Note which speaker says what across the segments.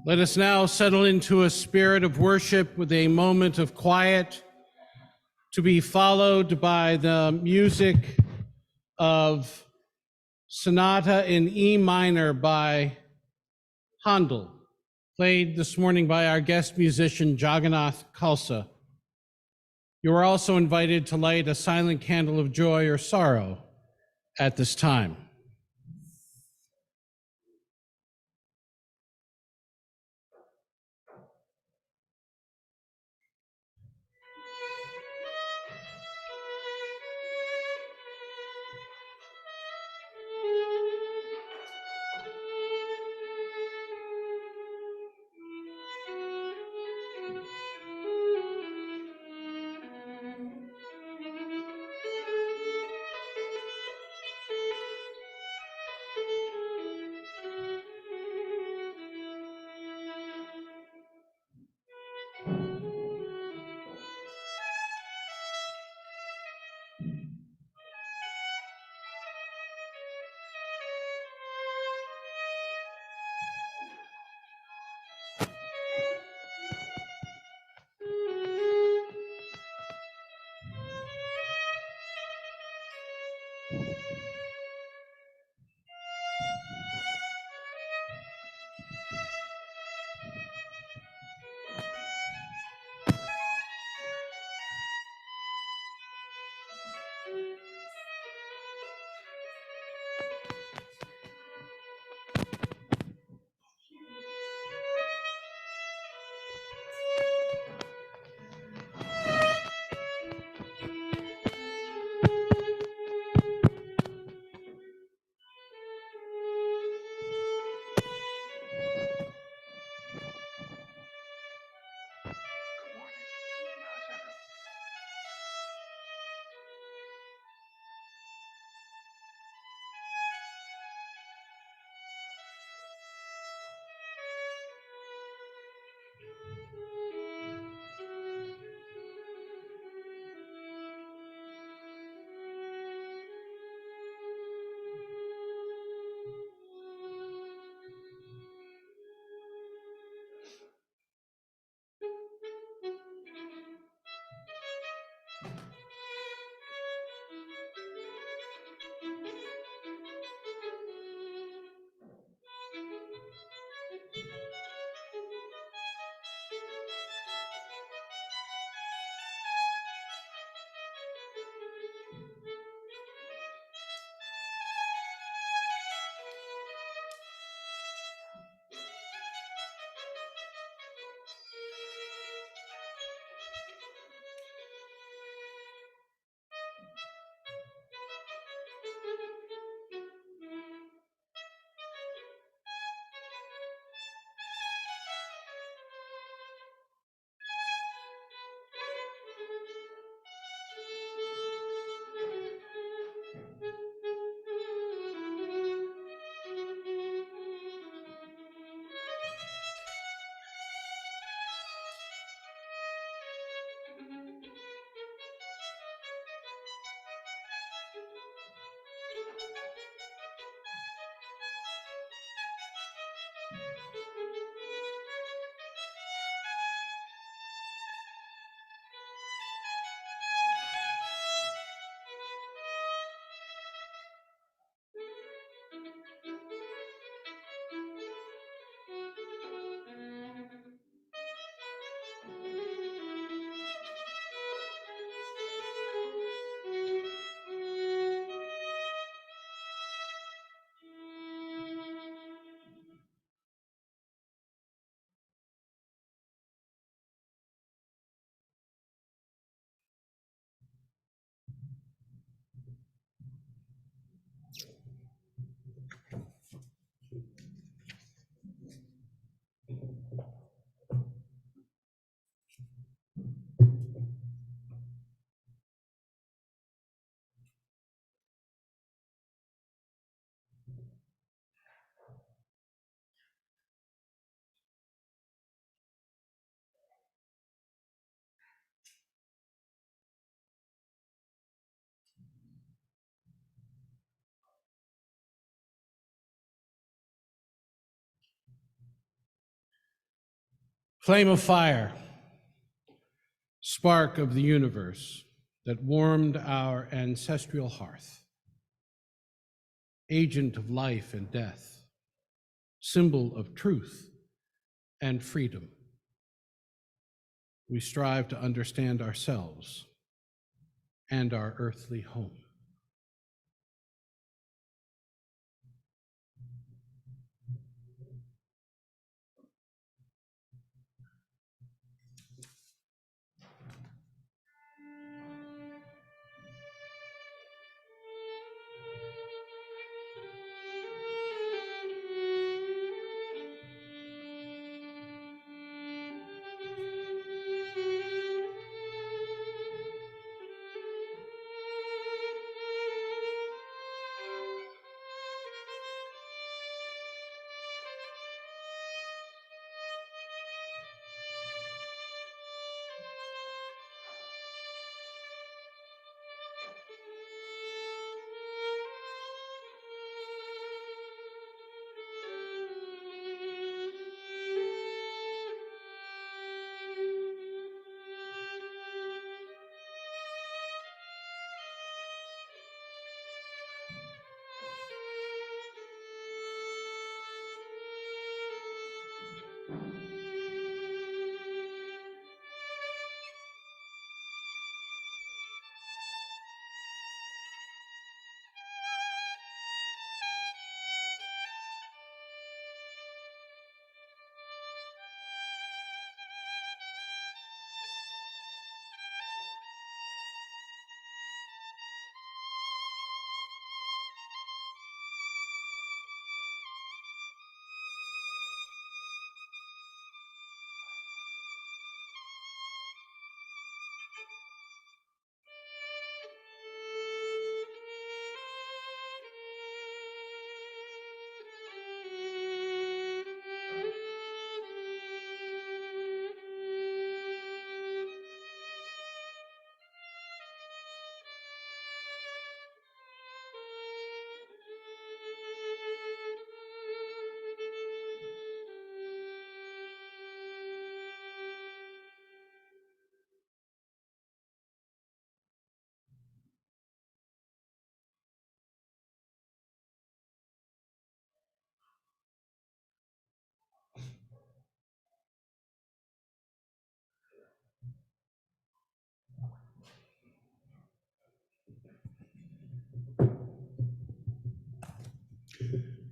Speaker 1: Let us now settle into a spirit of worship with a moment of quiet to be followed by the music of Sonata in E minor by Handel, played this morning by our guest musician Jagannath Khalsa. You are also invited to light a silent candle of joy or sorrow at this time. Flame of fire, spark of the universe that warmed our ancestral hearth, agent of life and death, symbol of truth and freedom. We strive to understand ourselves and our earthly home.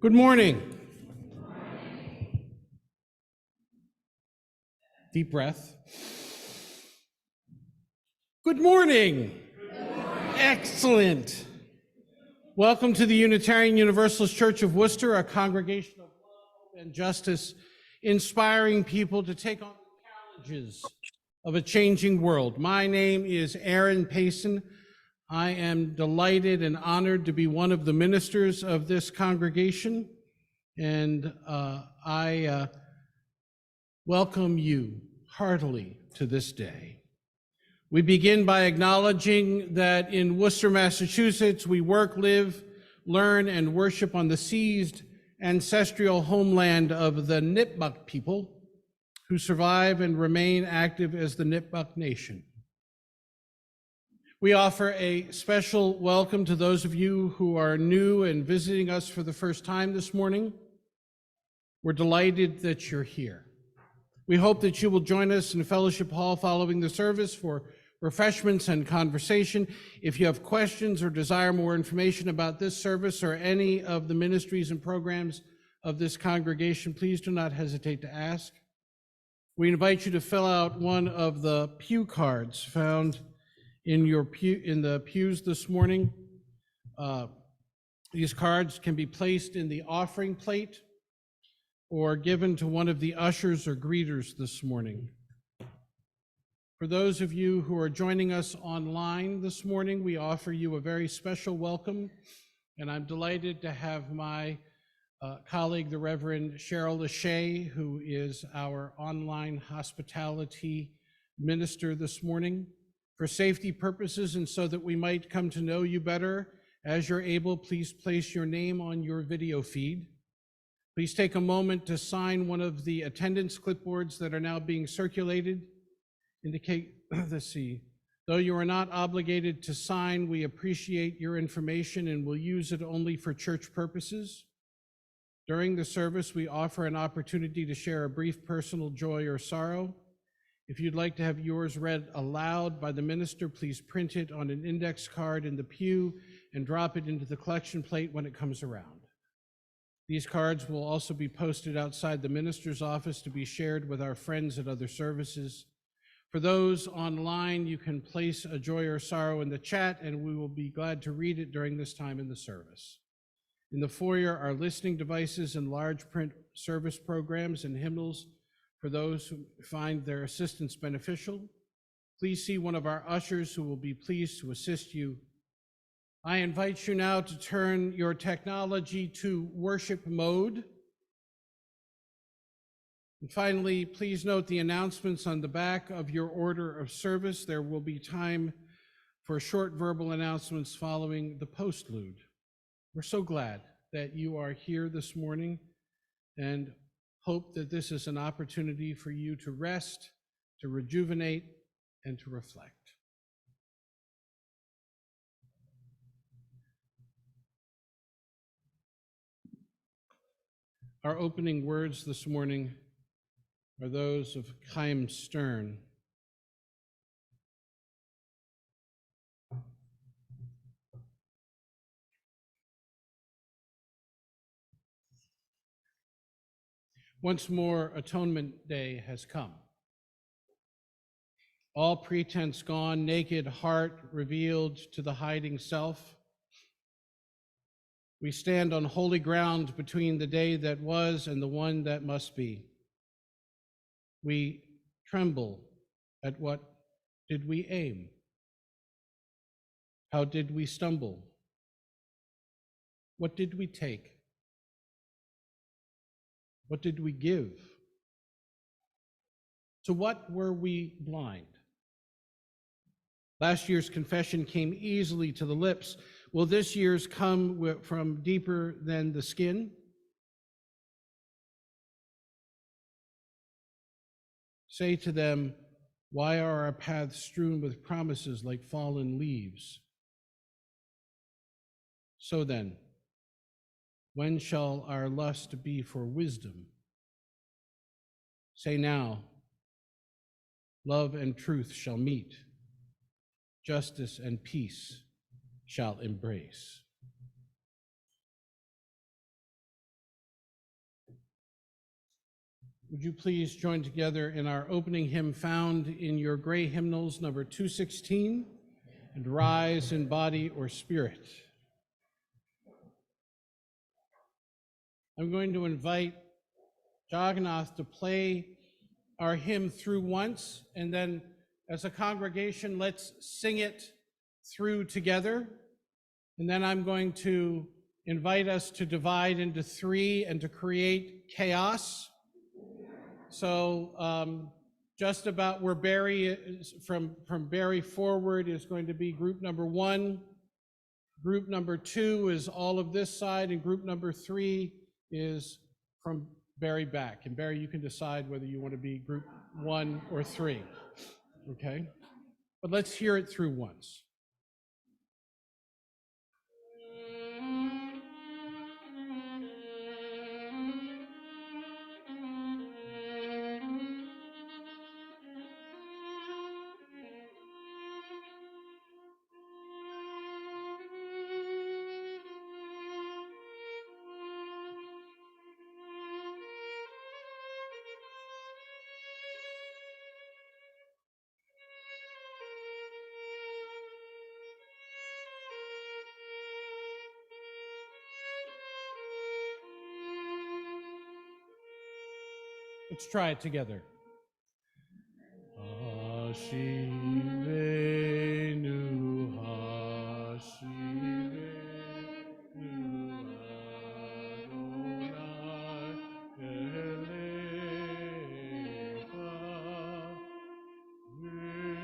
Speaker 1: Good morning. Deep breath. Good morning. Excellent. Welcome to the Unitarian Universalist Church of Worcester, a congregation of love and justice, inspiring people to take on the challenges of a changing world. My name is Payson. I am delighted and honored to be one of the ministers of this congregation, and I welcome you heartily to this day. We begin by acknowledging that in Worcester, Massachusetts, we work, live, learn, and worship on the seized ancestral homeland of the Nipmuc people who survive and remain active as the Nipmuc Nation. We offer a special welcome to those of you who are new and visiting us for the first time this morning. We're delighted that you're here. We hope that you will join us in the fellowship hall following the service for refreshments and conversation. If you have questions or desire more information about this service or any of the ministries and programs of this congregation, please do not hesitate to ask. We invite you to fill out one of the pew cards found in the pews this morning. These cards can be placed in the offering plate or given to one of the ushers or greeters this morning. For those of you who are joining us online this morning, we offer you a very special welcome, and I'm delighted to have my colleague, the Reverend Cheryl Lachey, who is our online hospitality minister this morning. For safety purposes and so that we might come to know you better, as you're able, please place your name on your video feed. Please take a moment to sign one of the attendance clipboards that are now being circulated. Indicate, let's see, though you are not obligated to sign, we appreciate your information and will use it only for church purposes. During the service, we offer an opportunity to share a brief personal joy or sorrow. If you'd like to have yours read aloud by the minister, please print it on an index card in the pew and drop it into the collection plate when it comes around. These cards will also be posted outside the minister's office to be shared with our friends at other services. For those online, you can place a joy or sorrow in the chat, and we will be glad to read it during this time in the service. In the foyer are listening devices and large print service programs and hymnals for those who find their assistance beneficial. Please see one of our ushers who will be pleased to assist you. I invite you now to turn your technology to worship mode. And finally, please note the announcements on the back of your order of service. There will be time for short verbal announcements following the postlude. We're so glad that you are here this morning and hope that this is an opportunity for you to rest, to rejuvenate, and to reflect. Our opening words this morning are those of Chaim Stern. Once more, Atonement Day has come. All pretense gone, naked heart revealed to the hiding self. We stand on holy ground between the day that was and the one that must be. We tremble at what did we aim? How did we stumble? What did we take? What did we give? To what were we blind? Last year's confession came easily to the lips. Will this year's come from deeper than the skin? Say to them, why are our paths strewn with promises like fallen leaves? So then, when shall our lust be for wisdom? Say now, love and truth shall meet, justice and peace shall embrace. Would you please join together in our opening hymn found in your gray hymnals, number 216, and Rise in Body or Spirit. I'm going to invite Jagannath to play our hymn through once, and then as a congregation, let's sing it through together. And then I'm going to invite us to divide into three and to create chaos. So just about where Barry is, from Barry forward is going to be group number one. Group number two is all of this side, and group number three is from Barry back. And Barry, you can decide whether you want to be group one or three, okay? But let's hear it through once. Let's try it together. Hashivenu, Hashivenu, Adonai Elecha, v'nashuvah,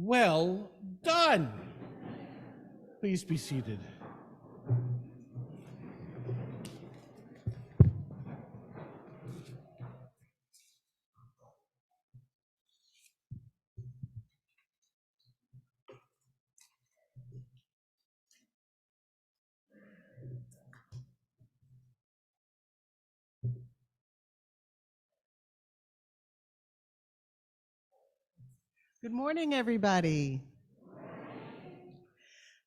Speaker 1: Well done. Please be seated.
Speaker 2: Good morning, everybody.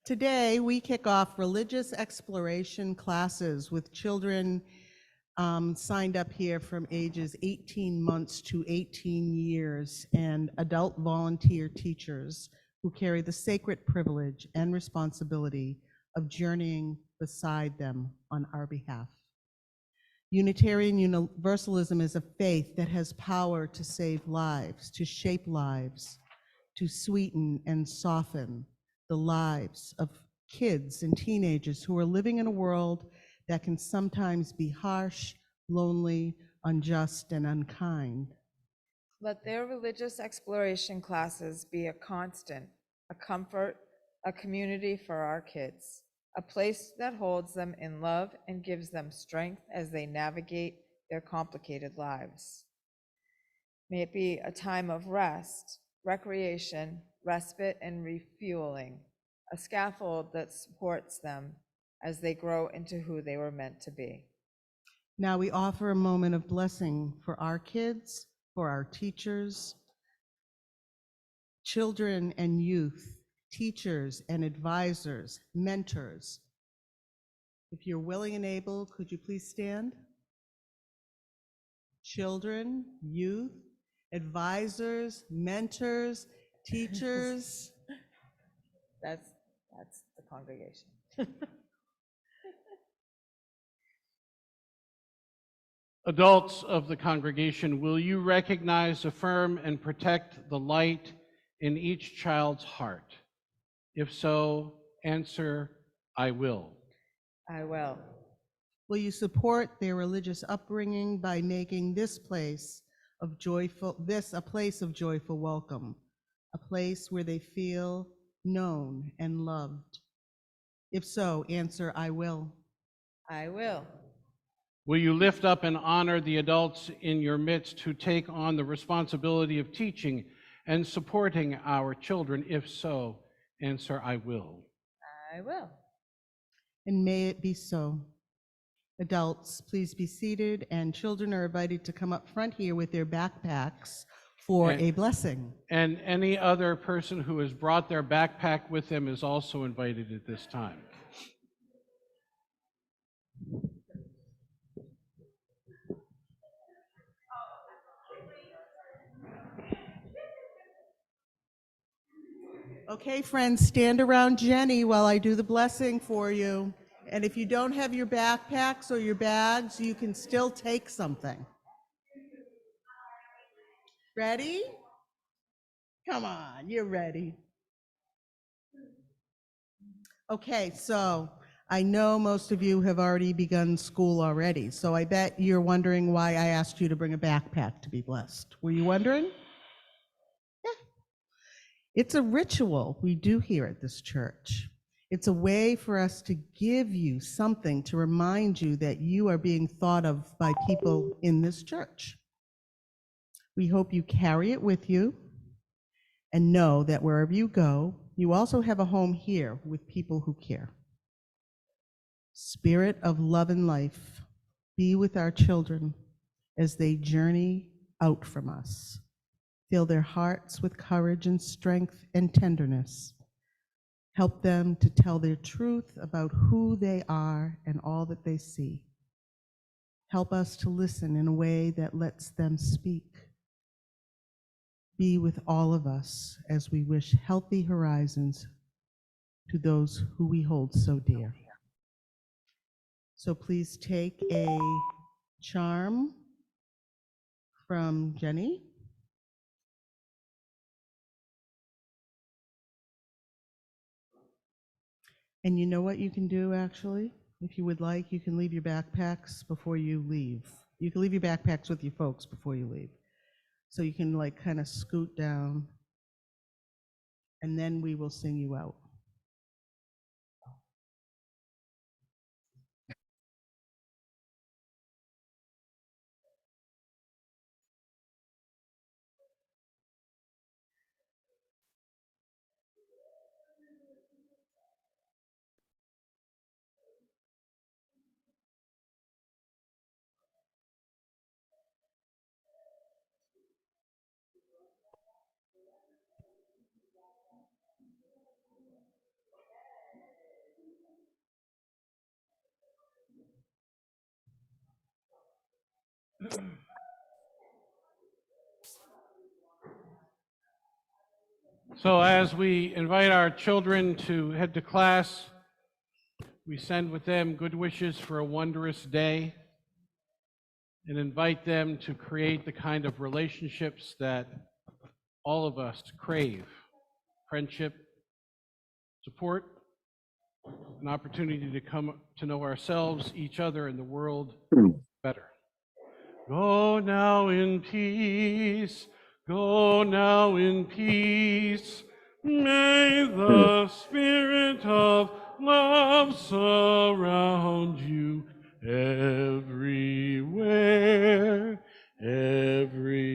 Speaker 2: Today, we kick off religious exploration classes with children signed up here from ages 18 months to 18 years and adult volunteer teachers who carry the sacred privilege and responsibility of journeying beside them on our behalf. Unitarian Universalism is a faith that has power to save lives, to shape lives, to sweeten and soften the lives of kids and teenagers who are living in a world that can sometimes be harsh, lonely, unjust, and unkind.
Speaker 3: Let their religious exploration classes be a constant, a comfort, a community for our kids, a place that holds them in love and gives them strength as they navigate their complicated lives. May it be a time of rest, recreation, respite, and refueling, a scaffold that supports them as they grow into who they were meant to be.
Speaker 2: Now we offer a moment of blessing for our kids, for our teachers, children and youth, teachers and advisors, mentors. If you're willing and able, could you please stand? Children, youth, advisors, mentors, teachers.
Speaker 3: That's the congregation.
Speaker 1: Adults of the congregation, will you recognize, affirm, and protect the light in each child's heart? If so, answer, I will.
Speaker 3: I will.
Speaker 2: Will you support their religious upbringing by making this place a place of joyful welcome, a place where they feel known and loved? If so, answer, I will.
Speaker 3: I will.
Speaker 1: Will you lift up and honor the adults in your midst who take on the responsibility of teaching and supporting our children? If so, answer, I will.
Speaker 3: I will.
Speaker 2: And may it be so. Adults, please be seated, and children are invited to come up front here with their backpacks for a blessing.
Speaker 1: And any other person who has brought their backpack with them is also invited at this time.
Speaker 2: Okay, friends, stand around Jenny while I do the blessing for you. And if you don't have your backpacks or your bags, you can still take something. Ready? Come on, you're ready. Okay, so I know most of you have already begun school already, so I bet you're wondering why I asked you to bring a backpack to be blessed. Were you wondering? It's a ritual we do here at this church. It's a way for us to give you something to remind you that you are being thought of by people in this church. We hope you carry it with you and know that wherever you go, you also have a home here with people who care. Spirit of love and life, be with our children as they journey out from us. Fill their hearts with courage and strength and tenderness. Help them to tell their truth about who they are and all that they see. Help us to listen in a way that lets them speak. Be with all of us as we wish healthy horizons to those who we hold so dear. So please take a charm from Jenny. And you know what you can do, actually? If you would like, you can leave your backpacks before you leave. You can leave your backpacks with your folks before you leave. So you can like kind of scoot down and then we will sing you out.
Speaker 1: So as we invite our children to head to class, we send with them good wishes for a wondrous day and invite them to create the kind of relationships that all of us crave: friendship, support, an opportunity to come to know ourselves, each other, and the world better. Go now in peace, go now in peace. May the spirit of love surround you everywhere, everywhere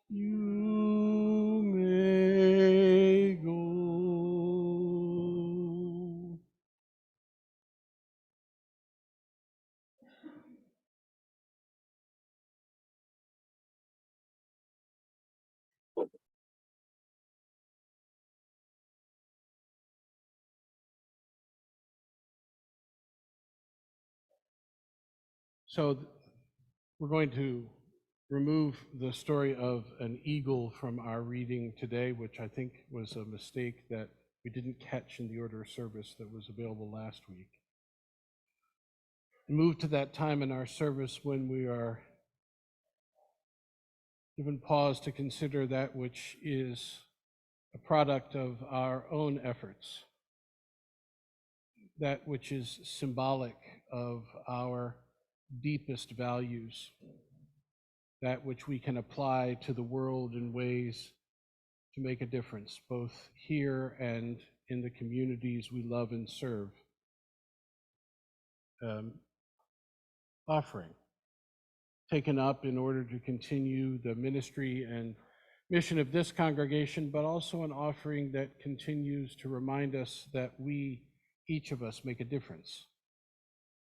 Speaker 1: you may go. So we're going to remove the story of an eagle from our reading today, which I think was a mistake that we didn't catch in the order of service that was available last week. Move to that time in our service when we are given pause to consider that which is a product of our own efforts, that which is symbolic of our deepest values, that which we can apply to the world in ways to make a difference, both here and in the communities we love and serve. Offering taken up in order to continue the ministry and mission of this congregation, but also an offering that continues to remind us that we, each of us, make a difference.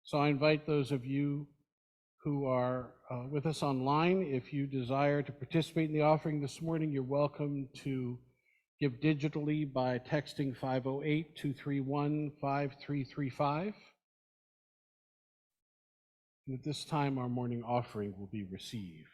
Speaker 1: So I invite those of you who are with us online, if you desire to participate in the offering this morning, you're welcome to give digitally by texting 508-231-5335. And at this time, our morning offering will be received.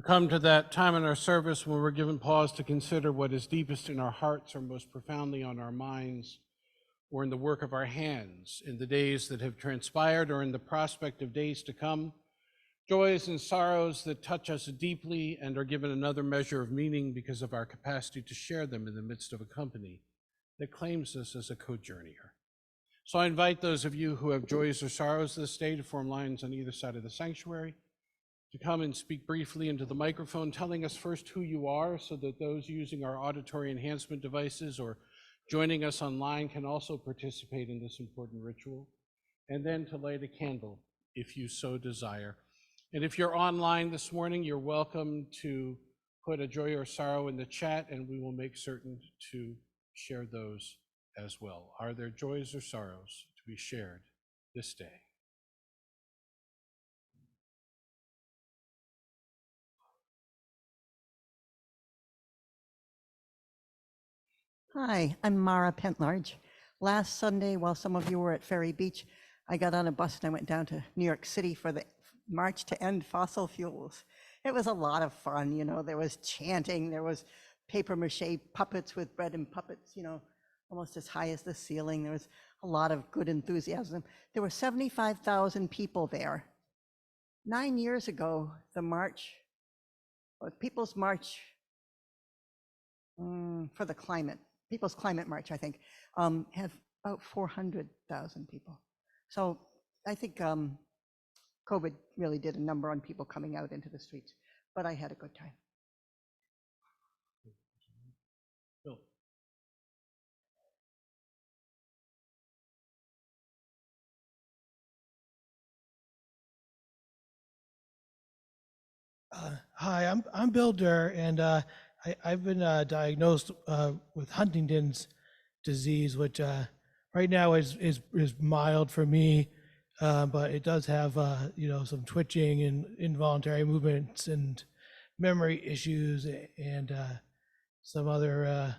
Speaker 1: come to that time in our service when we're given pause to consider what is deepest in our hearts or most profoundly on our minds, or in the work of our hands, in the days that have transpired or in the prospect of days to come, joys and sorrows that touch us deeply and are given another measure of meaning because of our capacity to share them in the midst of a company that claims us as a co-journeyer. So I invite those of you who have joys or sorrows this day to form lines on either side of the sanctuary, to come and speak briefly into the microphone, telling us first who you are so that those using our auditory enhancement devices or joining us online can also participate in this important ritual, and then to light a candle if you so desire. And if you're online this morning, you're welcome to put a joy or sorrow in the chat, and we will make certain to share those as well. Are there joys or sorrows to be shared this day?
Speaker 4: Hi, I'm Mara Pentlarge. Last Sunday, while some of you were at Ferry Beach, I got on a bus and I went down to New York City for the March to End Fossil Fuels. It was a lot of fun, you know, there was chanting, there was paper mache puppets with bread and puppets, you know, almost as high as the ceiling. There was a lot of good enthusiasm. There were 75,000 people there. 9 years ago, the march, or People's March for the climate, People's Climate March, I think, had about 400,000 people. So I think COVID really did a number on people coming out into the streets, but I had a good time.
Speaker 1: Bill.
Speaker 5: Hi, I'm Bill Durr, and I've been diagnosed with Huntington's disease, which right now is mild for me, but it does have you know, some twitching and involuntary movements and memory issues and some other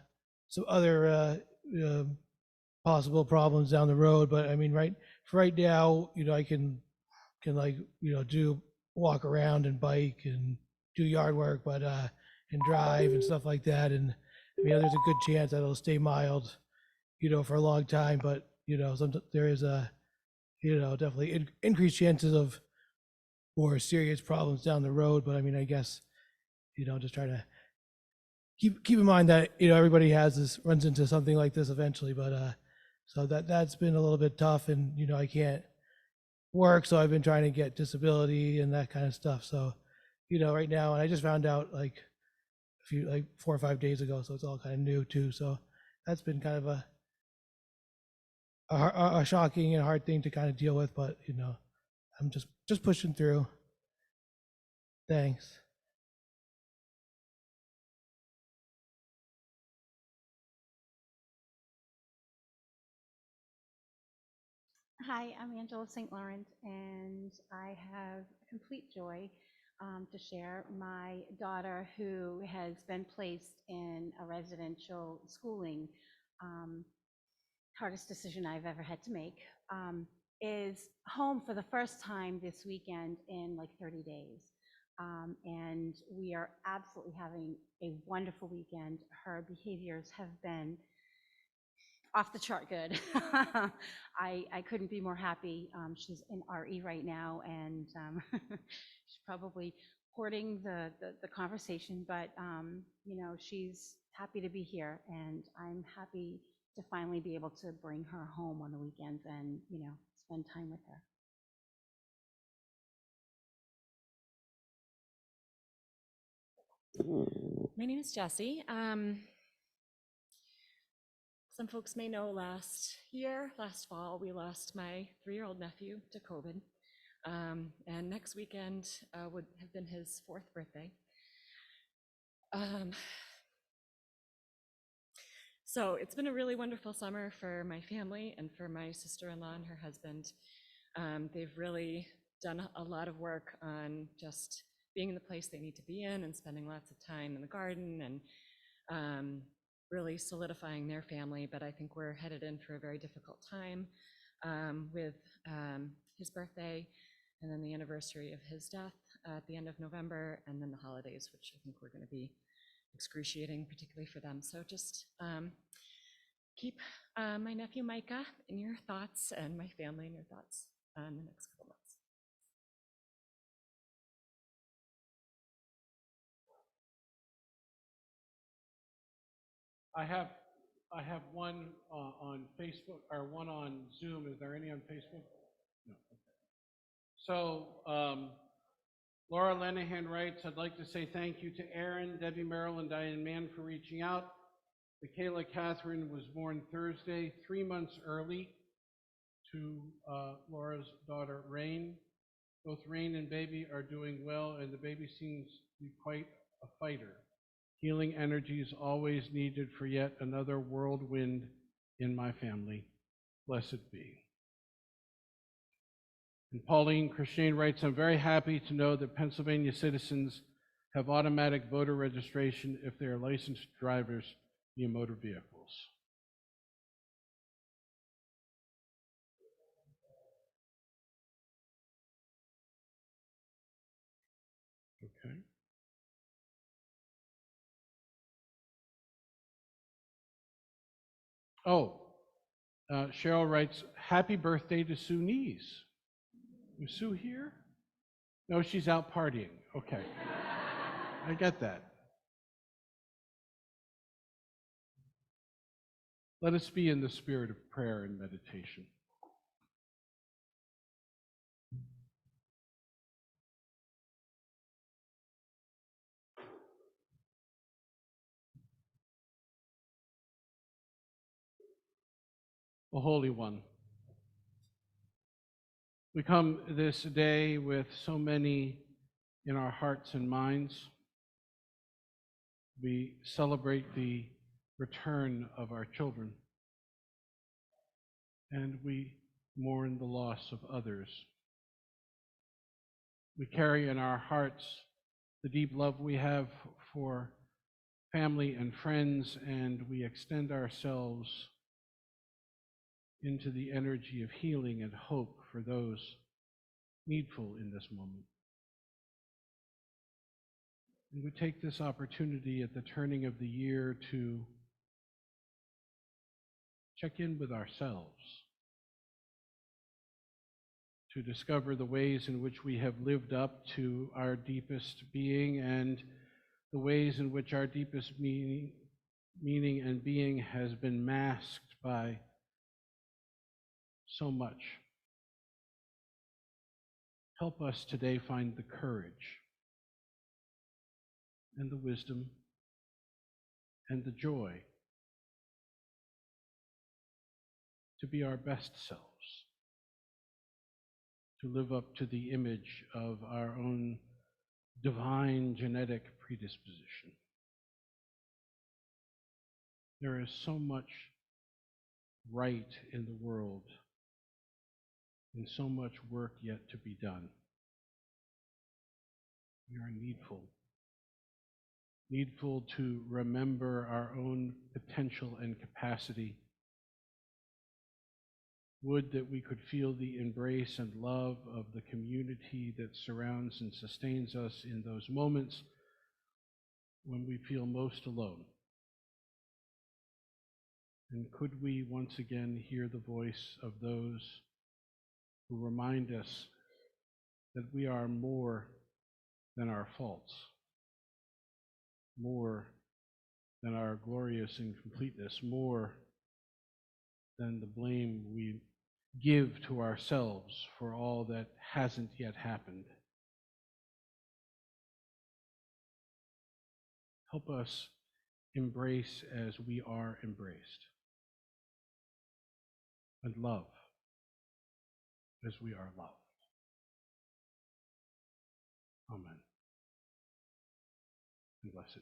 Speaker 5: possible problems down the road. But I mean, right now, you know, I can like, you know, do walk around and bike and do yard work, but and drive and stuff like that. And I mean, there's a good chance that it'll stay mild, you know, for a long time. But you know, there is a, you know, definitely increased chances of more serious problems down the road. But I mean, I guess, you know, just try to keep in mind that, you know, everybody runs into something like this eventually. But so that's been a little bit tough, and you know, I can't work, so I've been trying to get disability and that kind of stuff. So, you know, right now, and I just found out like 4 or 5 days ago, so it's all kind of new too. So that's been kind of a shocking and hard thing to kind of deal with, but you know, I'm just pushing through. Thanks.
Speaker 6: Hi, I'm Angela St. Laurent, and I have complete joy to share my daughter, who has been placed in a residential schooling. Hardest decision I've ever had to make, is home for the first time this weekend in like 30 days. And we are absolutely having a wonderful weekend. Her behaviors have been off the chart good. I couldn't be more happy. She's in RE right now, and she's probably hoarding the conversation, but you know, she's happy to be here, and I'm happy to finally be able to bring her home on the weekends and, you know, spend time with her.
Speaker 7: My name is Jessie. Some folks may know last fall, we lost my 3-year-old nephew to COVID. And next weekend would have been his 4th birthday. So it's been a really wonderful summer for my family and for my sister-in-law and her husband. They've really done a lot of work on just being in the place they need to be in and spending lots of time in the garden and really solidifying their family. But I think we're headed in for a very difficult time with his birthday and then the anniversary of his death. at the end of November, and then the holidays, which I think we're going to be excruciating, particularly for them. So just keep my nephew Micah in your thoughts and my family in your thoughts in the next couple months.
Speaker 1: I have one on Facebook, or one on Zoom. Is there any on Facebook? No. So Laura Lenahan writes, I'd like to say thank you to Aaron, Debbie Merrill, and Diane Mann for reaching out. Michaela Catherine was born Thursday, 3 months early to Laura's daughter, Rain. Both Rain and baby are doing well, and the baby seems to be quite a fighter. Healing energy is always needed for yet another whirlwind in my family. Blessed be. And Pauline Christine writes, I'm very happy to know that Pennsylvania citizens have automatic voter registration if they are licensed drivers via motor vehicles. Okay. Oh, Cheryl writes, happy birthday to Sue Nees. Is Sue here? No, she's out partying. Okay. I get that. Let us be in the spirit of prayer and meditation. O Holy One, we come this day with so many in our hearts and minds. We celebrate the return of our children, and we mourn the loss of others. We carry in our hearts the deep love we have for family and friends, and we extend ourselves into the energy of healing and hope for those needful in this moment. And we take this opportunity at the turning of the year to check in with ourselves, to discover the ways in which we have lived up to our deepest being and the ways in which our deepest meaning and being has been masked by so much. Help us today find the courage and the wisdom and the joy to be our best selves, to live up to the image of our own divine genetic predisposition. There is so much right in the world and so much work yet to be done. We are needful to remember our own potential and capacity. Would that we could feel the embrace and love of the community that surrounds and sustains us in those moments when we feel most alone. And could we once again hear the voice of those who remind us that we are more than our faults, more than our glorious incompleteness, more than the blame we give to ourselves for all that hasn't yet happened. Help us embrace as we are embraced, and love as we are loved. Amen. And blessed be.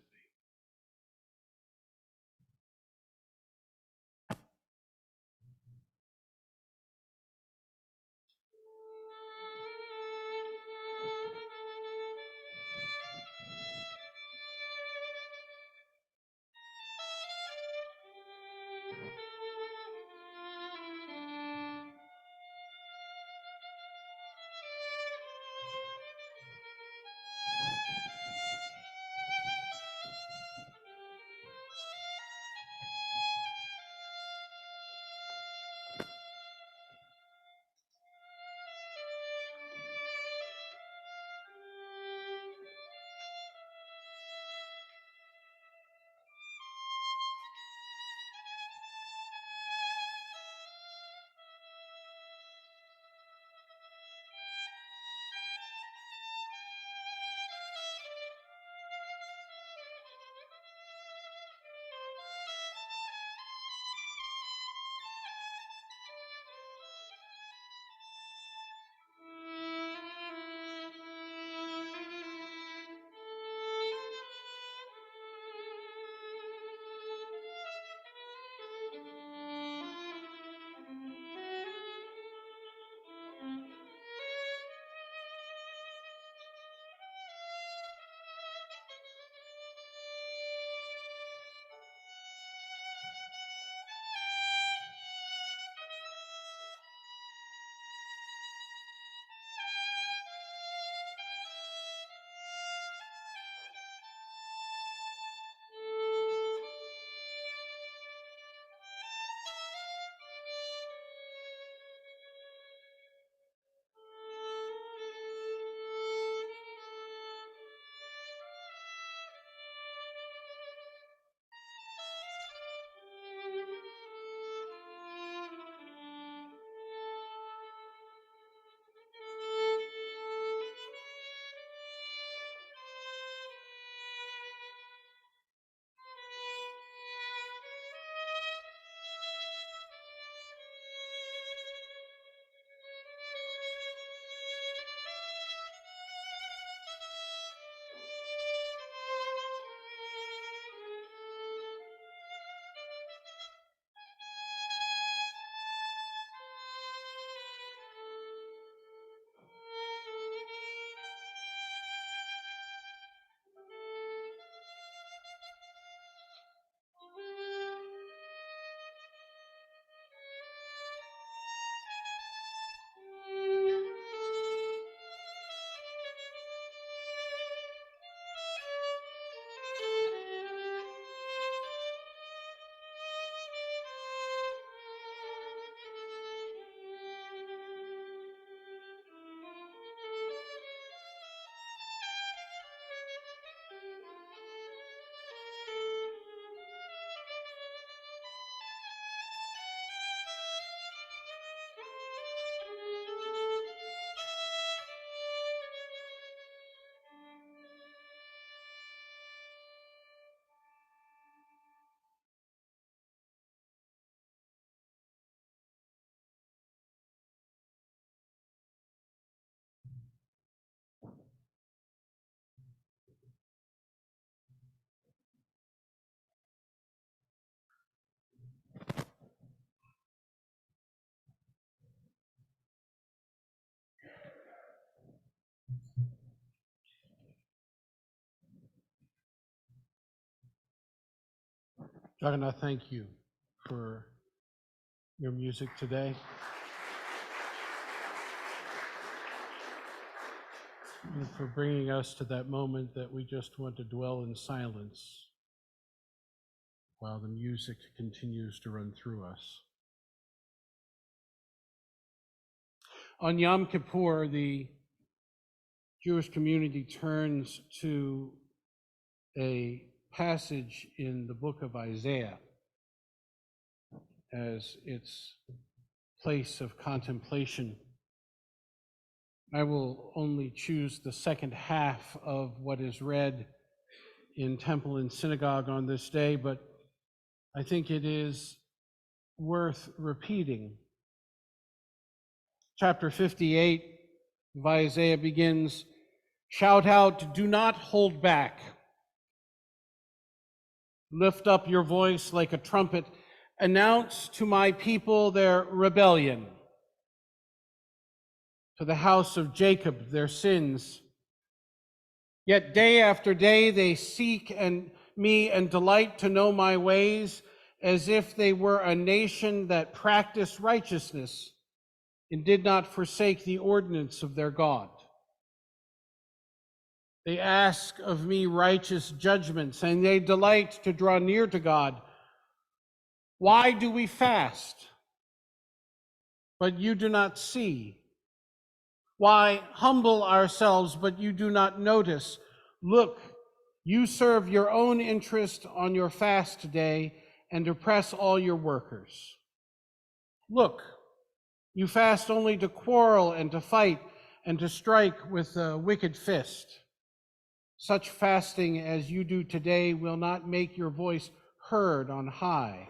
Speaker 1: Jagannath, thank you for your music today. And for bringing us to that moment that we just want to dwell in silence while the music continues to run through us. On Yom Kippur, the Jewish community turns to a passage in the book of Isaiah as its place of contemplation. I will only choose the second half of what is read in temple and synagogue on this day, but I think it is worth repeating. Chapter 58 of Isaiah begins, "Shout out, do not hold back. Lift up your voice like a trumpet. Announce to my people their rebellion, to the house of Jacob their sins. Yet day after day they seek me and delight to know my ways, as if they were a nation that practiced righteousness and did not forsake the ordinance of their God. They ask of me righteous judgments, and they delight to draw near to God. Why do we fast, but you do not see? Why humble ourselves, but you do not notice? Look, you serve your own interest on your fast day and oppress all your workers. Look, you fast only to quarrel and to fight and to strike with a wicked fist. Such fasting as you do today will not make your voice heard on high.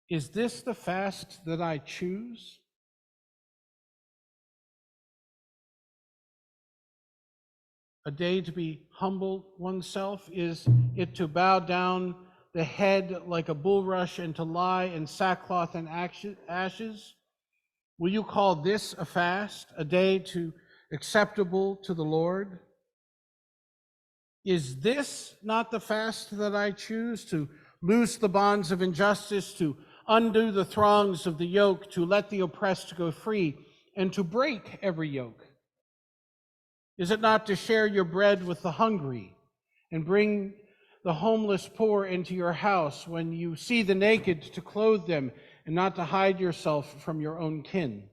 Speaker 1: Is this the fast that I choose? A day to be humble oneself? Is it to bow down the head like a bulrush and to lie in sackcloth and ashes? Will you call this a fast, a day acceptable to the Lord? Is this not the fast that I choose, to loose the bonds of injustice, to undo the thongs of the yoke, to let the oppressed go free, and to break every yoke? Is it not to share your bread with the hungry and bring the homeless poor into your house, when you see the naked to clothe them and not to hide yourself from your own kin?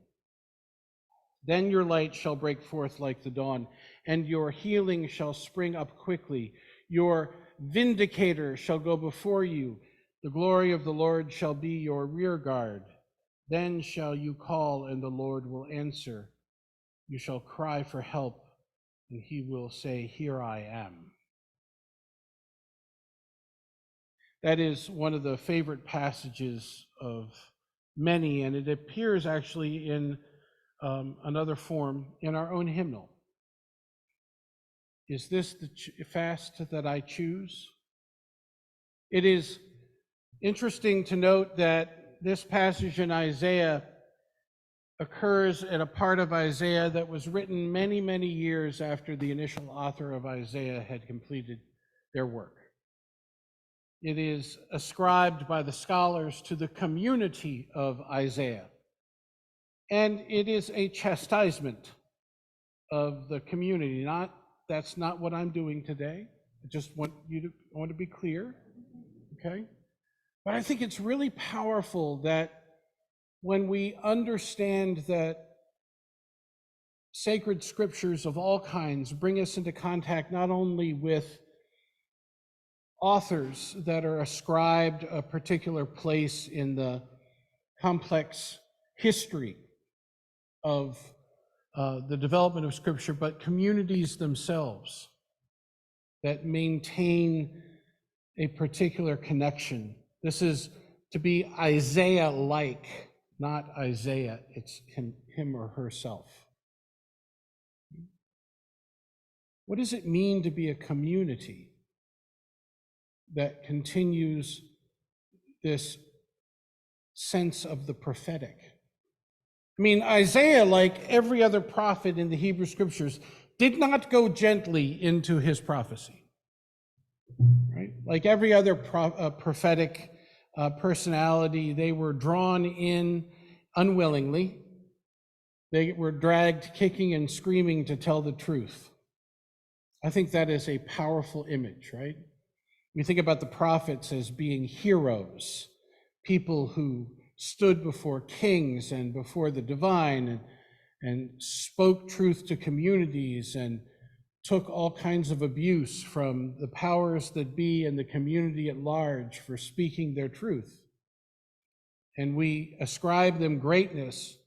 Speaker 1: Then your light shall break forth like the dawn, and your healing shall spring up quickly. Your vindicator shall go before you. The glory of the Lord shall be your rear guard. Then shall you call, and the Lord will answer. You shall cry for help, and he will say, here I am. That is one of the favorite passages of many, and it appears actually in another form in our own hymnal. Is this the fast that I choose? It is interesting to note that this passage in Isaiah occurs in a part of Isaiah that was written many, many years after the initial author of Isaiah had completed their work. It is ascribed by the scholars to the community of Isaiah, and it is a chastisement of the community. That's not what I'm doing today. I just want to be clear, okay? But I think it's really powerful that when we understand that sacred scriptures of all kinds bring us into contact not only with authors that are ascribed a particular place in the complex history of the development of Scripture, but communities themselves that maintain a particular connection. This is to be Isaiah-like, not Isaiah, it's him or herself. What does it mean to be a community that continues this sense of the prophetic? I mean, Isaiah, like every other prophet in the Hebrew Scriptures, did not go gently into his prophecy, right? like every other prophetic personality, they were drawn in unwillingly. They were dragged kicking and screaming to tell the truth. I think that is a powerful image, right? We think about the prophets as being heroes, people who stood before kings and before the divine and spoke truth to communities and took all kinds of abuse from the powers that be and the community at large for speaking their truth. And we ascribe them greatness,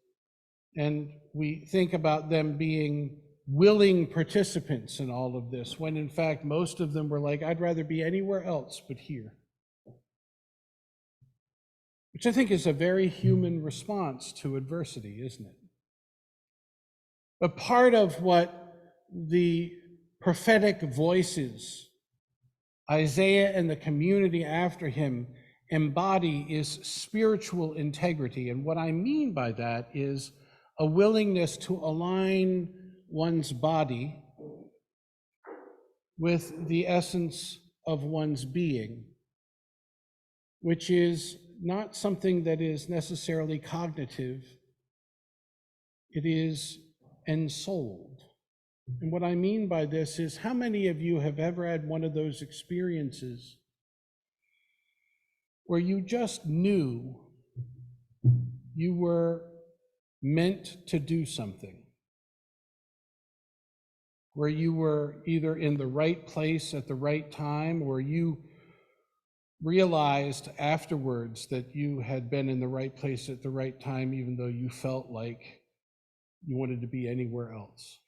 Speaker 1: and we think about them being willing participants in all of this, when in fact most of them were like, I'd rather be anywhere else but here. Which I think is a very human response to adversity, isn't it? But part of what the prophetic voices, Isaiah and the community after him, embody is spiritual integrity. And what I mean by that is a willingness to align one's body with the essence of one's being, which is not something that is necessarily cognitive. It is ensouled. And what I mean by this is, how many of you have ever had one of those experiences where you just knew you were meant to do something, where you were either in the right place at the right time, or you realized afterwards that you had been in the right place at the right time, even though you felt like you wanted to be anywhere else?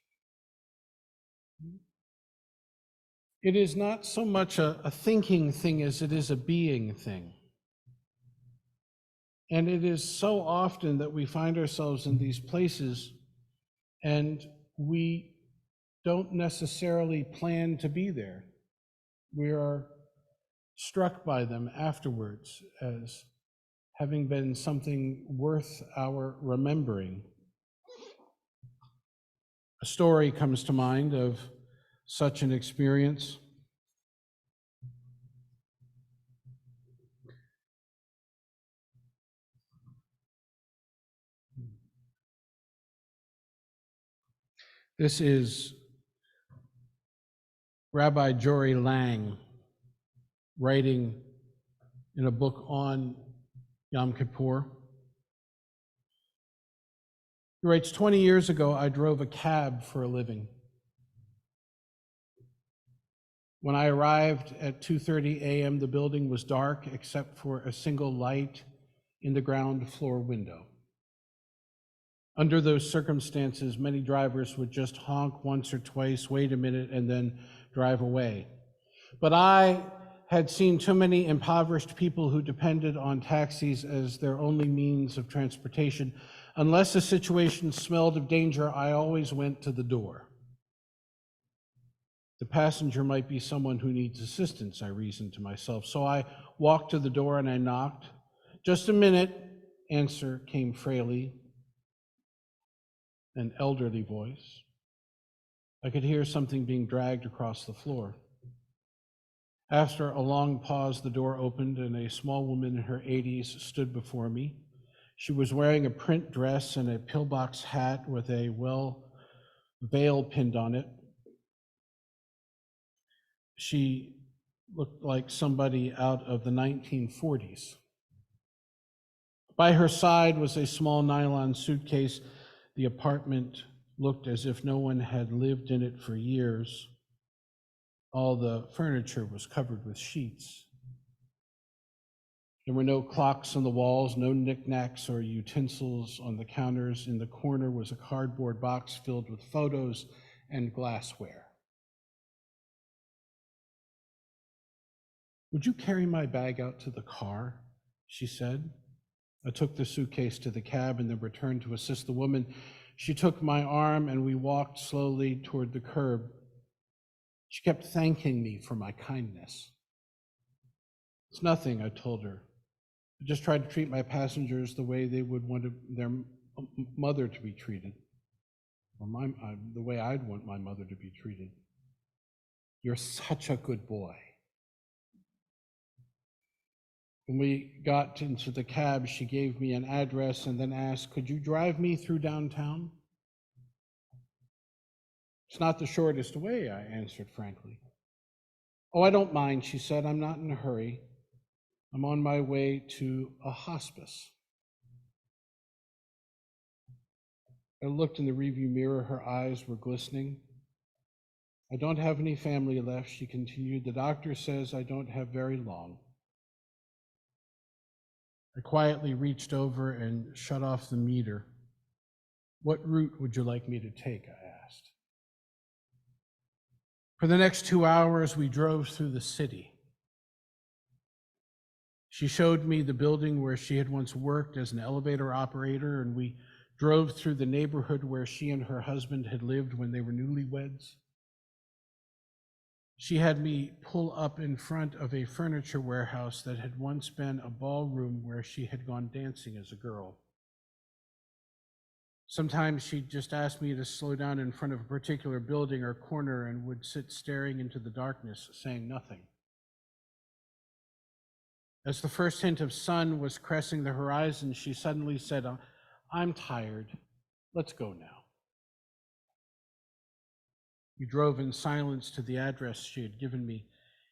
Speaker 1: It is not so much a thinking thing as it is a being thing. And it is so often that we find ourselves in these places and we don't necessarily plan to be there. We are struck by them afterwards as having been something worth our remembering. A story comes to mind of such an experience. This is Rabbi Jory Lang writing in a book on Yom Kippur. He writes, 20 years ago, I drove a cab for a living. When I arrived at 2:30 a.m., the building was dark except for a single light in the ground floor window. Under those circumstances, many drivers would just honk once or twice, wait a minute, and then drive away. But I had seen too many impoverished people who depended on taxis as their only means of transportation. Unless the situation smelled of danger, I always went to the door. The passenger might be someone who needs assistance, I reasoned to myself. So I walked to the door and I knocked. Just a minute, answer came frailly, an elderly voice. I could hear something being dragged across the floor. After a long pause, the door opened and a small woman in her 80s stood before me. She was wearing a print dress and a pillbox hat with a veil pinned on it. She looked like somebody out of the 1940s. By her side was a small nylon suitcase. The apartment looked as if no one had lived in it for years. All the furniture was covered with sheets. There were no clocks on the walls, no knickknacks or utensils on the counters. In the corner was a cardboard box filled with photos and glassware. Would you carry my bag out to the car? She said. I took the suitcase to the cab and then returned to assist the woman. She took my arm and we walked slowly toward the curb. She kept thanking me for my kindness. It's nothing, I told her. I just tried to treat my passengers the way they would want their mother to be treated, or the way I'd want my mother to be treated. You're such a good boy. When we got into the cab, she gave me an address and then asked, "Could you drive me through downtown?" "It's not the shortest way," I answered frankly. "Oh, I don't mind," she said. "I'm not in a hurry. I'm on my way to a hospice." I looked in the rearview mirror. Her eyes were glistening. "I don't have any family left," she continued. "The doctor says I don't have very long." I quietly reached over and shut off the meter. "What route would you like me to take?" I asked. For the next 2 hours, we drove through the city. She showed me the building where she had once worked as an elevator operator, and we drove through the neighborhood where she and her husband had lived when they were newlyweds. She had me pull up in front of a furniture warehouse that had once been a ballroom where she had gone dancing as a girl. Sometimes she'd just ask me to slow down in front of a particular building or corner and would sit staring into the darkness, saying nothing. As the first hint of sun was cresting the horizon, she suddenly said, "I'm tired. Let's go now." We drove in silence to the address she had given me.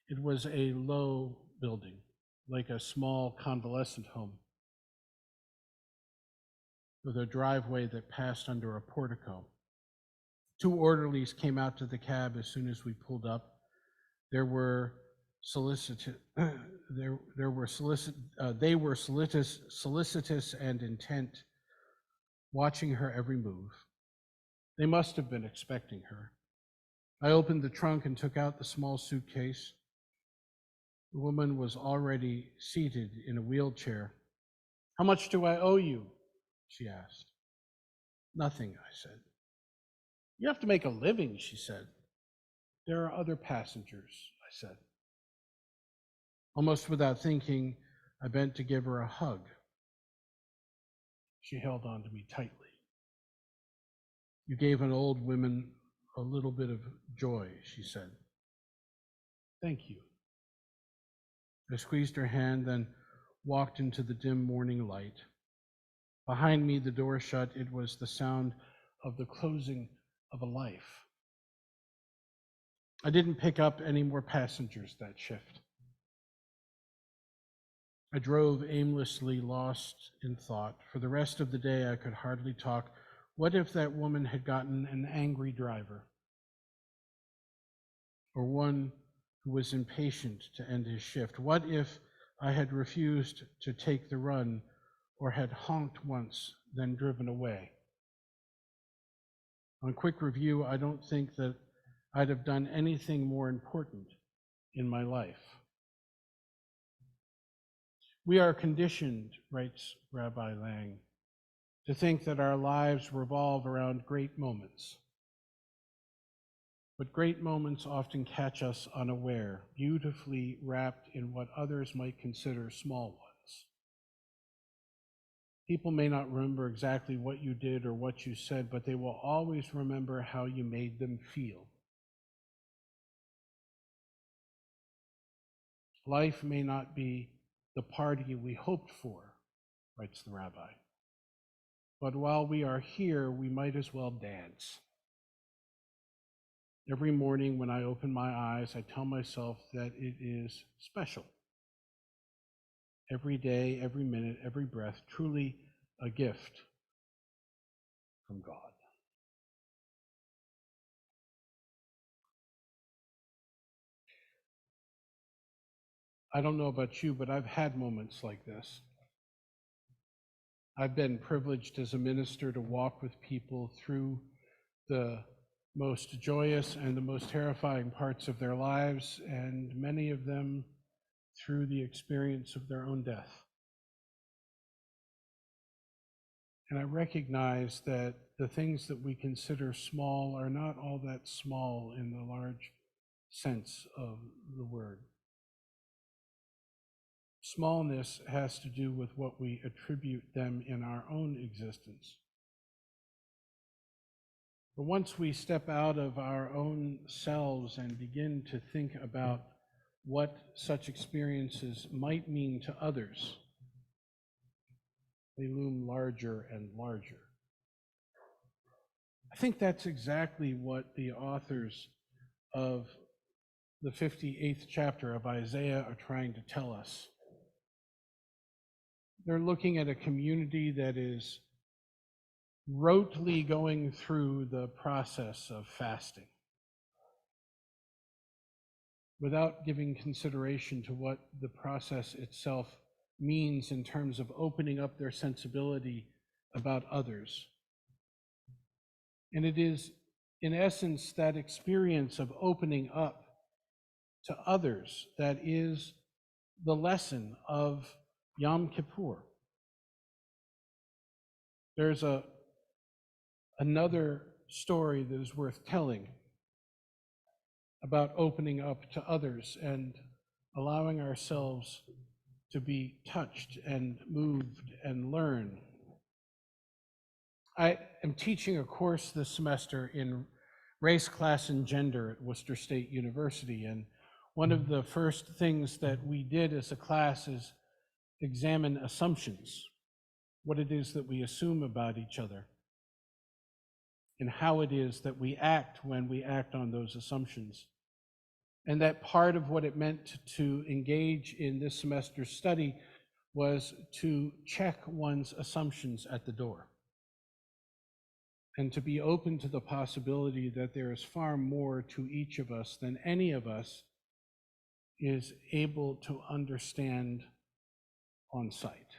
Speaker 1: It was a low building, like a small convalescent home, with a driveway that passed under a portico. 2 orderlies came out to the cab as soon as we pulled up. They were solicitous and intent, watching her every move. They must have been expecting her. I opened the trunk and took out the small suitcase. The woman was already seated in a wheelchair. "How much do I owe you?" she asked. "Nothing," I said. "You have to make a living," she said. "There are other passengers," I said. Almost without thinking, I bent to give her a hug. She held on to me tightly. "You gave an old woman a little bit of joy," she said. "Thank you." I squeezed her hand, then walked into the dim morning light. Behind me, the door shut. It was the sound of the closing of a life. I didn't pick up any more passengers that shift. I drove aimlessly, lost in thought. For the rest of the day, I could hardly talk. What if that woman had gotten an angry driver? Or one who was impatient to end his shift? What if I had refused to take the run, or had honked once, then driven away? On quick review, I don't think that I'd have done anything more important in my life. We are conditioned, writes Rabbi Lang, to think that our lives revolve around great moments. But great moments often catch us unaware, beautifully wrapped in what others might consider small ones. People may not remember exactly what you did or what you said, but they will always remember how you made them feel. Life may not be the party we hoped for, writes the rabbi. But while we are here, we might as well dance. Every morning when I open my eyes, I tell myself that it is special. Every day, every minute, every breath, truly a gift from God. I don't know about you, but I've had moments like this. I've been privileged as a minister to walk with people through the most joyous and the most terrifying parts of their lives, and many of them through the experience of their own death. And I recognize that the things that we consider small are not all that small in the large sense of the word. Smallness has to do with what we attribute them in our own existence. But once we step out of our own selves and begin to think about what such experiences might mean to others, they loom larger and larger. I think that's exactly what the authors of the 58th chapter of Isaiah are trying to tell us. They're looking at a community that is rotely going through the process of fasting without giving consideration to what the process itself means in terms of opening up their sensibility about others. And it is, in essence, that experience of opening up to others that is the lesson of Yom Kippur. There's another story that is worth telling about opening up to others and allowing ourselves to be touched and moved and learn. I am teaching a course this semester in race, class, and gender at Worcester State University, and one of the first things that we did as a class is examine assumptions, what it is that we assume about each other, and how it is that we act when we act on those assumptions. And that part of what it meant to engage in this semester's study was to check one's assumptions at the door and to be open to the possibility that there is far more to each of us than any of us is able to understand on sight.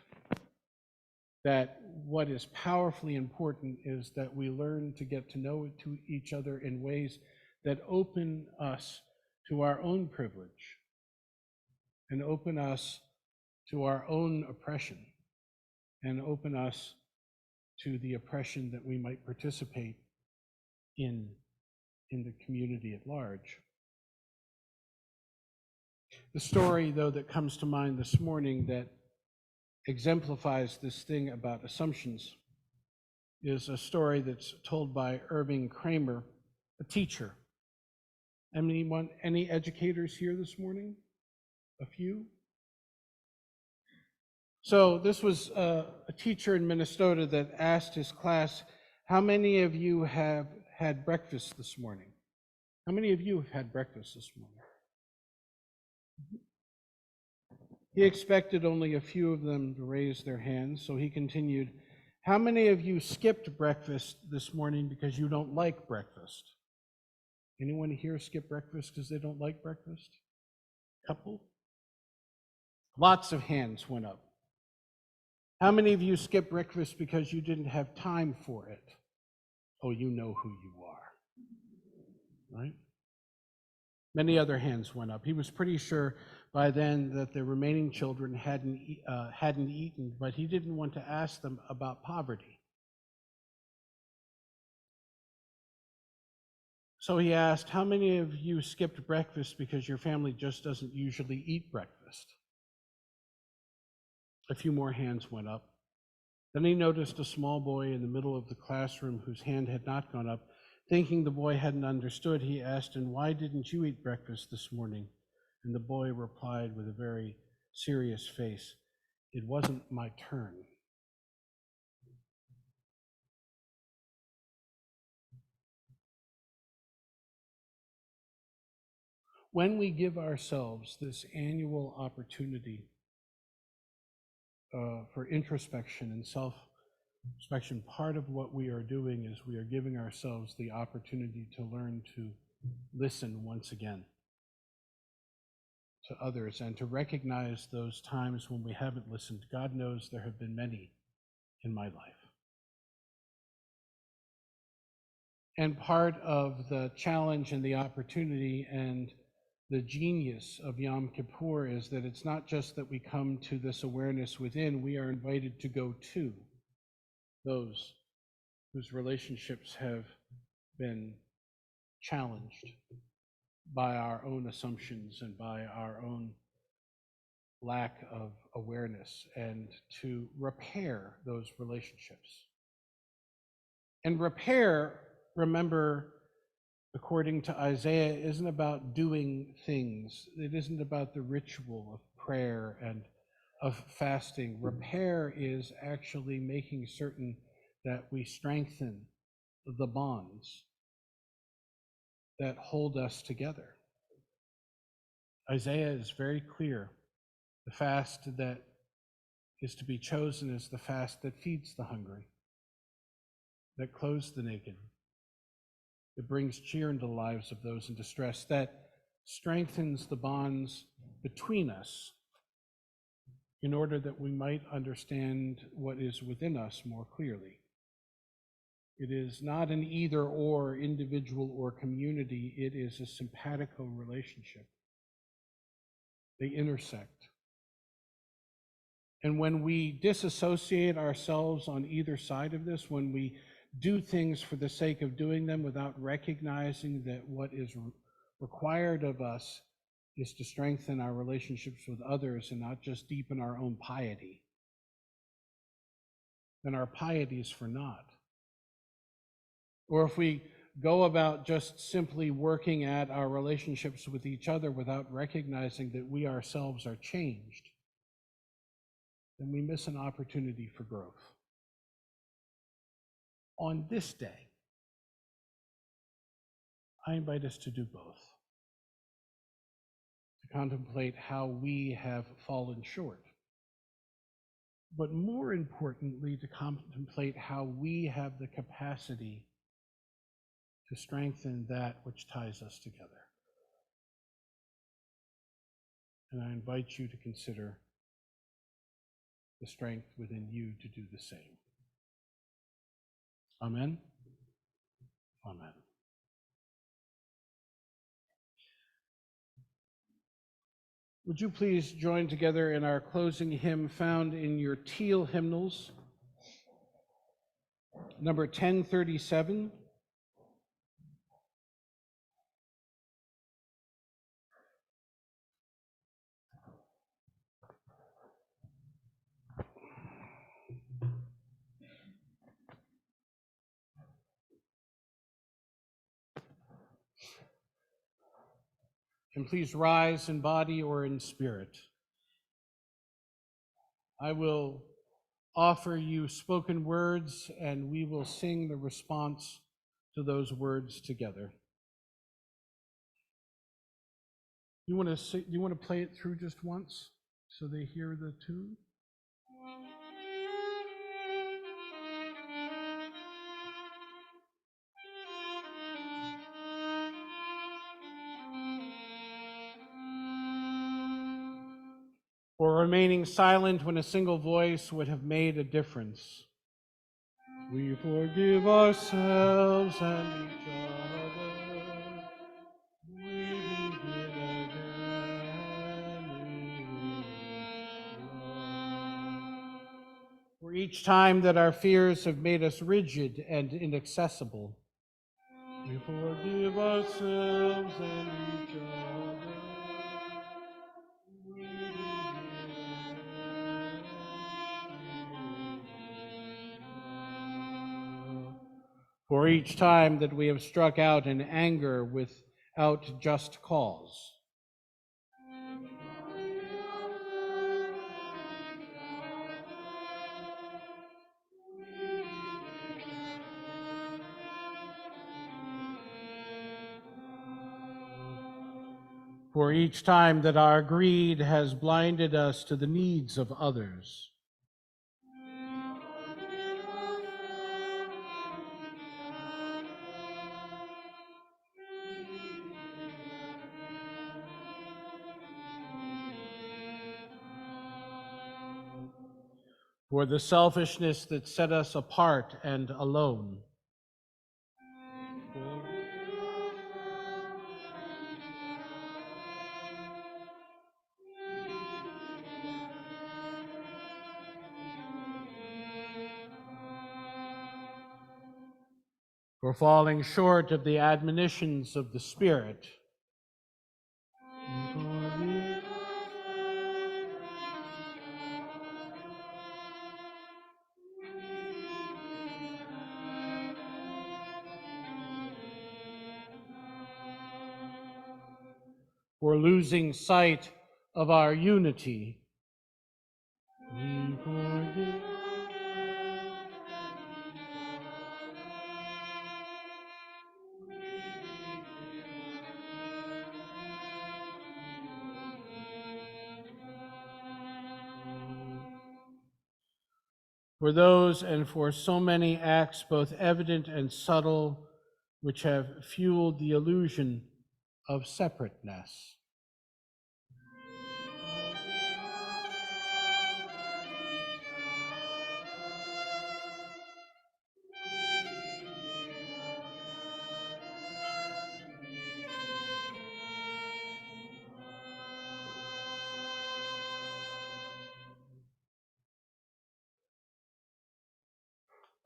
Speaker 1: That what is powerfully important is that we learn to get to know each other in ways that open us to our own privilege and open us to our own oppression and open us to the oppression that we might participate in the community at large. The story, though, that comes to mind this morning that exemplifies this thing about assumptions is a story that's told by Irving Kramer, a teacher. Any educators here this morning? A few? So this was a teacher in Minnesota that asked his class, how many of you have had breakfast this morning? How many of you have had breakfast this morning? He expected only a few of them to raise their hands, so he continued, how many of you skipped breakfast this morning because you don't like breakfast? Anyone here skip breakfast because they don't like breakfast? Couple? Lots of hands went up. How many of you skip breakfast because you didn't have time for it? Oh, you know who you are, right? Many other hands went up. He was pretty sure by then that the remaining children hadn't eaten, but he didn't want to ask them about poverty. So he asked, how many of you skipped breakfast because your family just doesn't usually eat breakfast? A few more hands went up. Then he noticed a small boy in the middle of the classroom whose hand had not gone up. Thinking the boy hadn't understood, he asked, and why didn't you eat breakfast this morning? And the boy replied with a very serious face, it wasn't my turn. When we give ourselves this annual opportunity for introspection and self-inspection, part of what we are doing is we are giving ourselves the opportunity to learn to listen once again to others and to recognize those times when we haven't listened. God knows there have been many in my life. And part of the challenge and the opportunity and the genius of Yom Kippur is that it's not just that we come to this awareness within, we are invited to go to those whose relationships have been challenged by our own assumptions and by our own lack of awareness, and to repair those relationships. And repair, remember, according to Isaiah, isn't about doing things. It isn't about the ritual of prayer and of fasting. Repair is actually making certain that we strengthen the bonds that hold us together. Isaiah is very clear. The fast that is to be chosen is the fast that feeds the hungry, that clothes the naked, that brings cheer into the lives of those in distress, that strengthens the bonds between us in order that we might understand what is within us more clearly. It is not an either or, individual or community, it is a simpatico relationship. They intersect. And when we disassociate ourselves on either side of this, when we do things for the sake of doing them without recognizing that what is required of us is to strengthen our relationships with others and not just deepen our own piety, then our piety is for naught. Or if we go about just simply working at our relationships with each other without recognizing that we ourselves are changed, then we miss an opportunity for growth. On this day, I invite us to do both, to contemplate how we have fallen short, but more importantly, to contemplate how we have the capacity to strengthen that which ties us together. And I invite you to consider the strength within you to do the same. Amen. Amen. Would you please join together in our closing hymn found in your teal hymnals, number 1037. And please rise in body or in spirit. I will offer you spoken words, and we will sing the response to those words together. You want to play it through just once so they hear the tune? Or remaining silent when a single voice would have made a difference. We forgive ourselves and each other. We begin again. For each time that our fears have made us rigid and inaccessible, we forgive ourselves and each other. We for each time that we have struck out in anger without just cause. For each time that our greed has blinded us to the needs of others. For the selfishness that set us apart and alone. For falling short of the admonitions of the Spirit. for losing sight of our unity. We forgive. For those and for so many acts, both evident and subtle, which have fueled the illusion of separateness.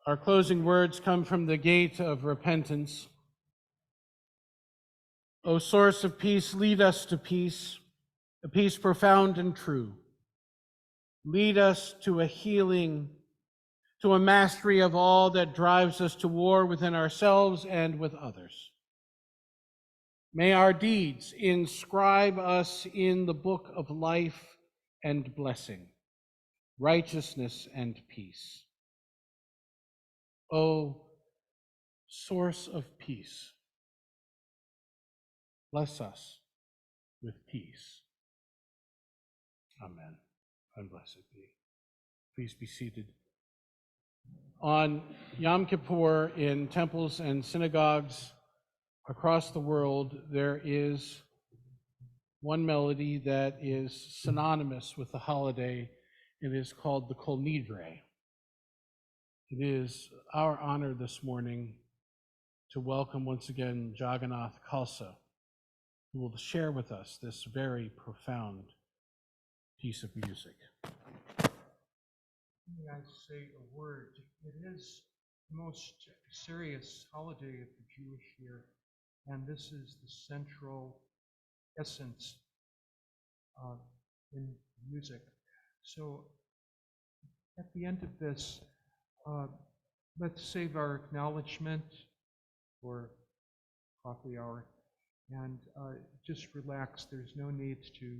Speaker 1: Our closing words come from the gate of repentance. O source of peace, lead us to peace, a peace profound and true. Lead us to a healing, to a mastery of all that drives us to war within ourselves and with others. May our deeds inscribe us in the book of life and blessing, righteousness and peace. O source of peace, bless us with peace. Amen. And blessed be. Please be seated. On Yom Kippur, in temples and synagogues across the world, there is one melody that is synonymous with the holiday. It is called the Kol Nidre. It is our honor this morning to welcome once again Jagannath Khalsa, who will share with us this very profound piece of music.
Speaker 8: May I say a word? It is the most serious holiday of the Jewish year, and this is the central essence in music. So at the end of this, let's save our acknowledgement for coffee hour and just relax. There's no need to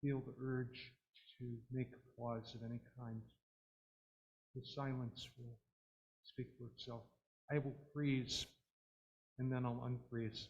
Speaker 8: feel the urge to make applause of any kind. The silence will speak for itself. I will freeze, and then I'll unfreeze.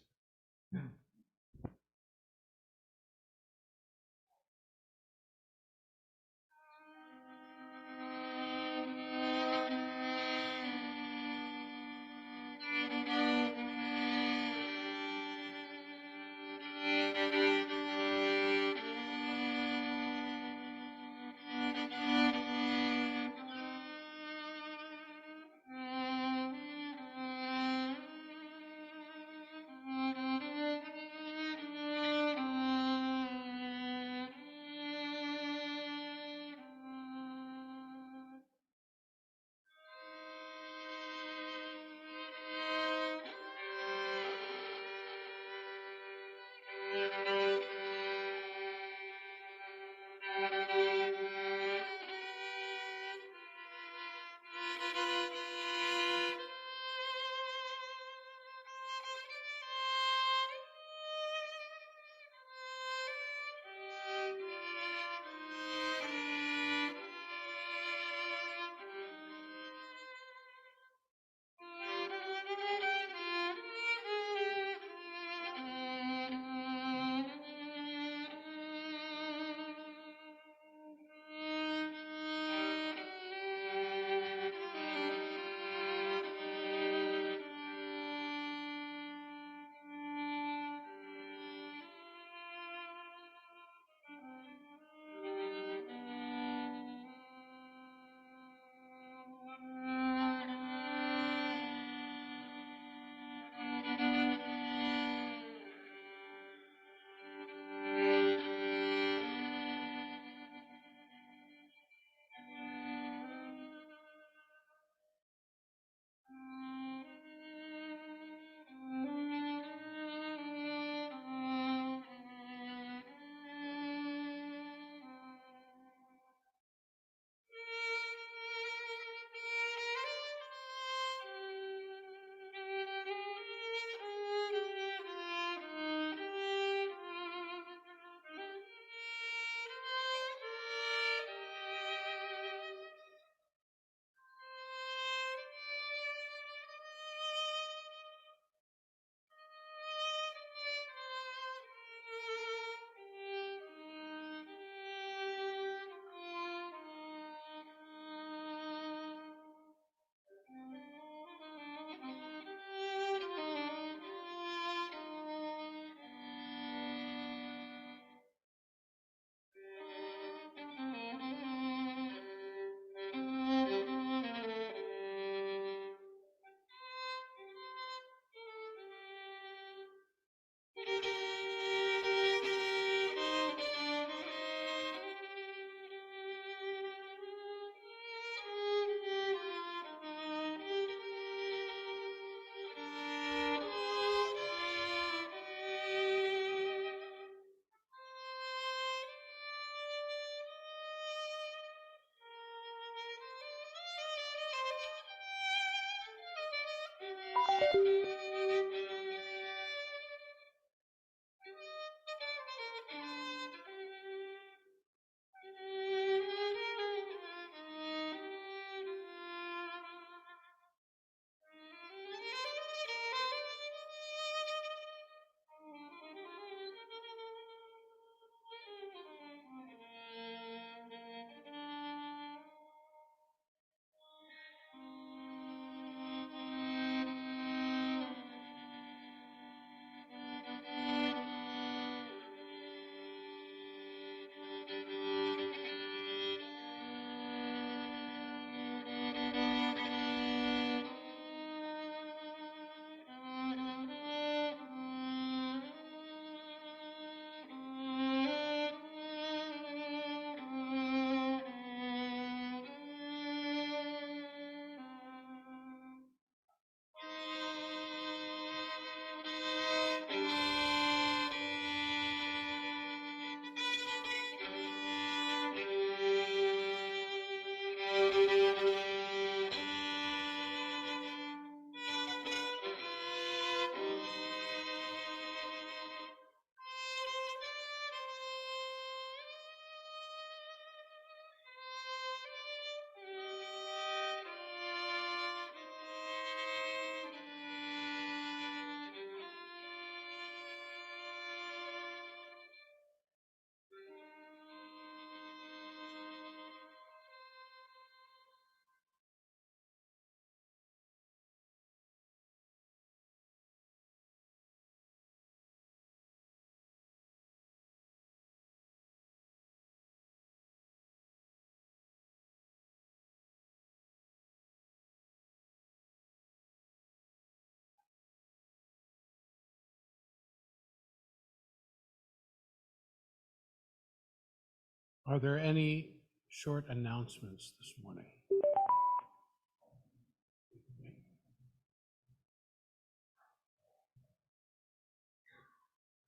Speaker 1: Are there any short announcements this morning?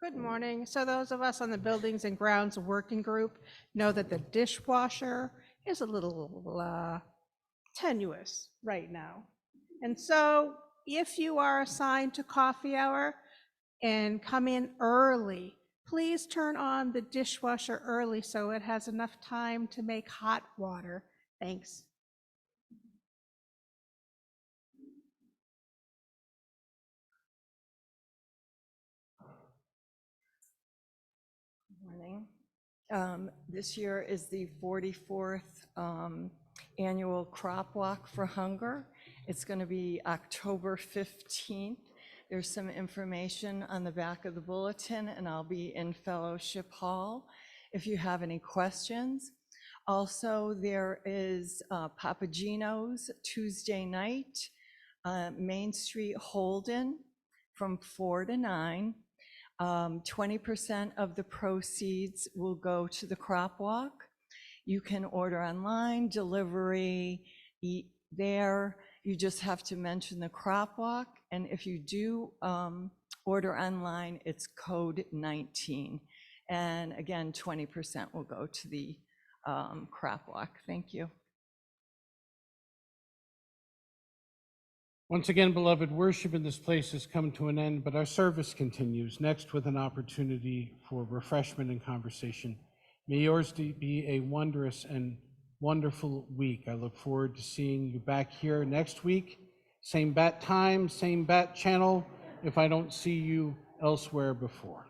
Speaker 9: Good morning. So those of us on the Buildings and Grounds Working Group know that the dishwasher is a little tenuous right now. And so if you are assigned to coffee hour and come in early, please turn on the dishwasher early so it has enough time to make hot water. Thanks.
Speaker 10: Morning. This year is the 44th annual Crop Walk for Hunger. It's going to be October 15th. There's some information on the back of the bulletin, and I'll be in Fellowship Hall if you have any questions. Also, there is Papagino's Tuesday night, Main Street, Holden, from 4 to 9. 20% of the proceeds will go to the Crop Walk. You can order online, delivery, eat there. You just have to mention the Crop Walk. And if you do order online, it's code 19. And again, 20% will go to the Crop Walk. Thank you.
Speaker 1: Once again, beloved, worship in this place has come to an end, but our service continues, next with an opportunity for refreshment and conversation. May yours be a wondrous and wonderful week. I look forward to seeing you back here next week. Same bat time, same bat channel, if I don't see you elsewhere before.